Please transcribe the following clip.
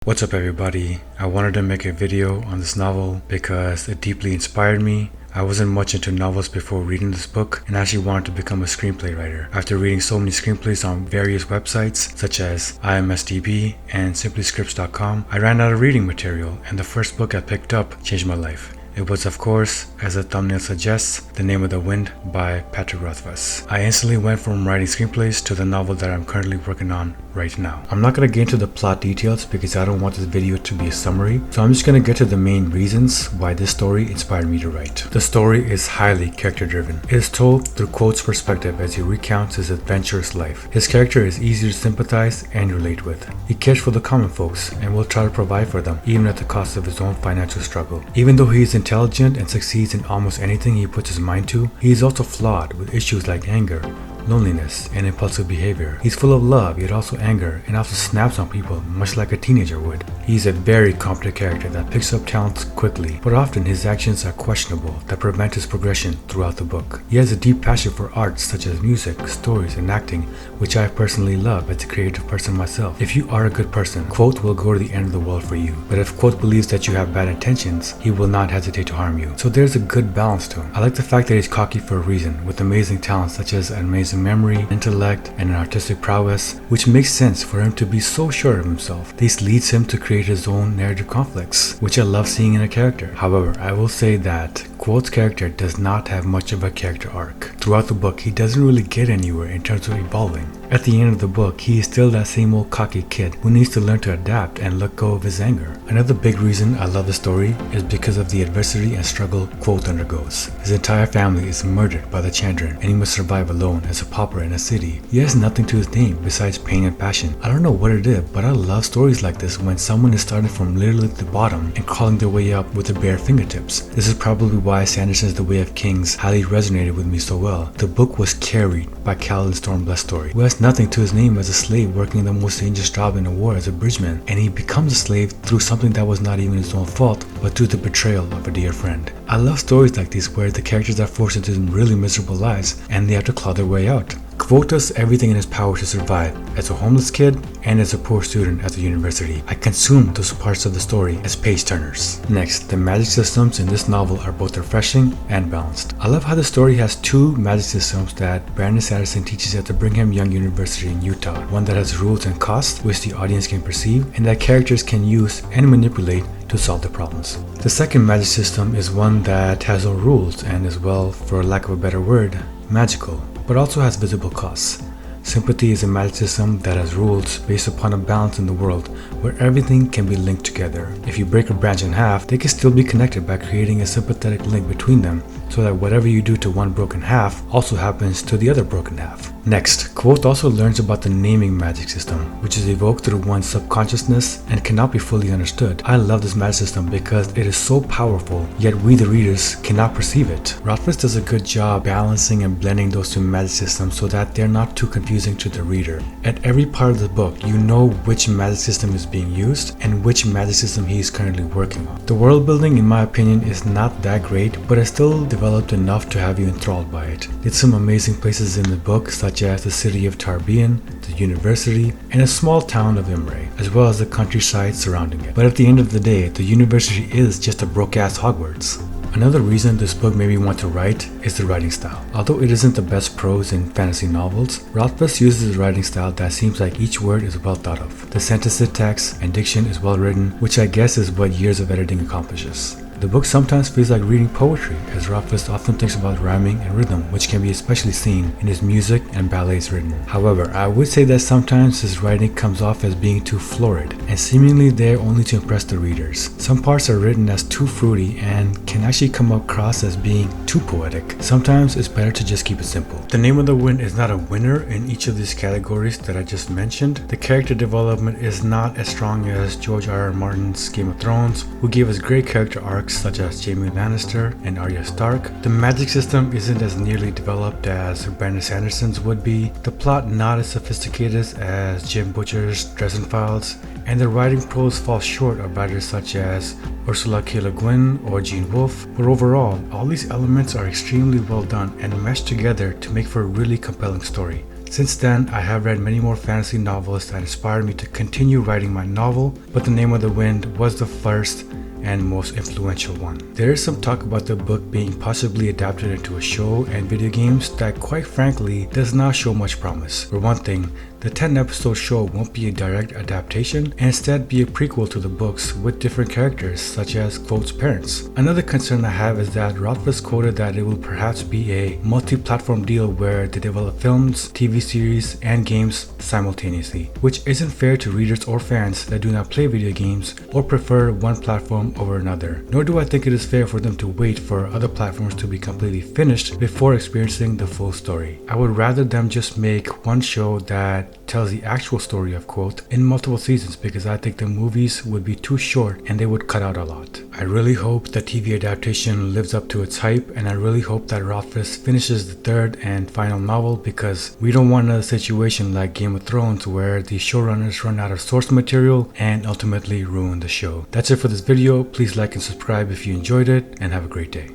What's up everybody? I wanted to make a video on this novel because it deeply inspired me. I wasn't much into novels before reading this book and actually wanted to become a screenplay writer. After reading so many screenplays on various websites such as IMSDB and simplyscripts.com, I ran out of reading material and the first book I picked up changed my life. It was, of course, as the thumbnail suggests, The Name of the Wind by Patrick Rothfuss. I instantly went from writing screenplays to the novel that I'm currently working on right now. I'm not going to get into the plot details because I don't want this video to be a summary, so I'm just going to get to the main reasons why this story inspired me to write. The story is highly character driven. It is told through Quote's perspective as he recounts his adventurous life. His character is easy to sympathize and relate with. He cares for the common folks and will try to provide for them even at the cost of his own financial struggle. Even though he is intelligent and succeeds in almost anything he puts his mind to, he is also flawed with issues like anger, loneliness, and impulsive behavior. He's full of love, yet also anger, and also snaps on people, much like a teenager would. He's a very competent character that picks up talents quickly, but often his actions are questionable that prevent his progression throughout the book. He has a deep passion for arts such as music, stories, and acting, which I personally love as a creative person myself. If you are a good person, Quote will go to the end of the world for you, but if Quote believes that you have bad intentions, he will not hesitate to harm you. So there's a good balance to him. I like the fact that he's cocky for a reason, with amazing talents such as amazing memory, intellect, and an artistic prowess, which makes sense for him to be so sure of himself. This leads him to create his own narrative conflicts, which I love seeing in a character. However, I will say that Quote's character does not have much of a character arc. Throughout the book, he doesn't really get anywhere in terms of evolving. At the end of the book, he is still that same old cocky kid who needs to learn to adapt and let go of his anger. Another big reason I love the story is because of the adversity and struggle Quote undergoes. His entire family is murdered by the Chandran and he must survive alone as a pauper in a city. He has nothing to his name besides pain and passion. I don't know what it is, but I love stories like this when someone is starting from literally the bottom and crawling their way up with their bare fingertips. This is probably why Sanderson's The Way of Kings highly resonated with me so well. The book was carried by Callan Stormblood's story, who has nothing to his name as a slave working in the most dangerous job in the war as a bridgeman, and he becomes a slave through something that was not even his own fault, but through the betrayal of a dear friend. I love stories like these where the characters are forced into really miserable lives and they have to claw their way out. Quote does everything in his power to survive, as a homeless kid and as a poor student at the university. I consume those parts of the story as page turners. Next, the magic systems in this novel are both refreshing and balanced. I love how the story has two magic systems that Brandon Sanderson teaches at the Brigham Young University in Utah. One that has rules and costs which the audience can perceive and that characters can use and manipulate to solve the problems. The second magic system is one that has no rules and is, well, for lack of a better word, magical, but also has visible costs. Sympathy is a magic system that has rules based upon a balance in the world where everything can be linked together. If you break a branch in half, they can still be connected by creating a sympathetic link between them so that whatever you do to one broken half also happens to the other broken half. Next, Quote also learns about the naming magic system, which is evoked through one's subconsciousness and cannot be fully understood. I love this magic system because it is so powerful, yet we the readers cannot perceive it. Rothfuss does a good job balancing and blending those two magic systems so that they're not too confusing to the reader. At every part of the book, you know which magic system is being used and which magic system he is currently working on. The world building, in my opinion, is not that great, but it's still developed enough to have you enthralled by it. It's some amazing places in the book, such as the city of Tarbean, the university, and a small town of Imre, as well as the countryside surrounding it. But at the end of the day, the university is just a broke-ass Hogwarts. Another reason this book made me want to write is the writing style. Although it isn't the best prose in fantasy novels, Rothfuss uses a writing style that seems like each word is well thought of. The sentence syntax and diction is well written, which I guess is what years of editing accomplishes. The book sometimes feels like reading poetry, as Rothfuss often thinks about rhyming and rhythm, which can be especially seen in his music and ballets written. However, I would say that sometimes his writing comes off as being too florid, and seemingly there only to impress the readers. Some parts are written as too fruity and can actually come across as being too poetic. Sometimes it's better to just keep it simple. The Name of the Wind is not a winner in each of these categories that I just mentioned. The character development is not as strong as George R.R. Martin's Game of Thrones, who gave us great character arcs such as Jaime Lannister and Arya Stark. The magic system isn't as nearly developed as Brandon Sanderson's would be, the plot not as sophisticated as Jim Butcher's Dresden Files, and the writing prose falls short of writers such as Ursula K. Le Guin or Gene Wolfe, but overall, all these elements are extremely well done and meshed together to make for a really compelling story. Since then, I have read many more fantasy novels that inspired me to continue writing my novel, but The Name of the Wind was the first and most influential one. There is some talk about the book being possibly adapted into a show and video games that quite frankly does not show much promise. For one thing, the 10-episode show won't be a direct adaptation and instead be a prequel to the books with different characters such as Quote's parents. Another concern I have is that Rothfuss quoted that it will perhaps be a multi-platform deal where they develop films, TV series, and games simultaneously, which isn't fair to readers or fans that do not play video games or prefer one platform over another. Nor do I think it is fair for them to wait for other platforms to be completely finished before experiencing the full story. I would rather them just make one show that tells the actual story of Quote in multiple seasons, because I think the movies would be too short and they would cut out a lot. I really hope the TV adaptation lives up to its hype, and I really hope that Rothfuss finishes the third and final novel, because we don't want another situation like Game of Thrones where the showrunners run out of source material and ultimately ruin the show. That's it for this video. Please like and subscribe if you enjoyed it, and have a great day.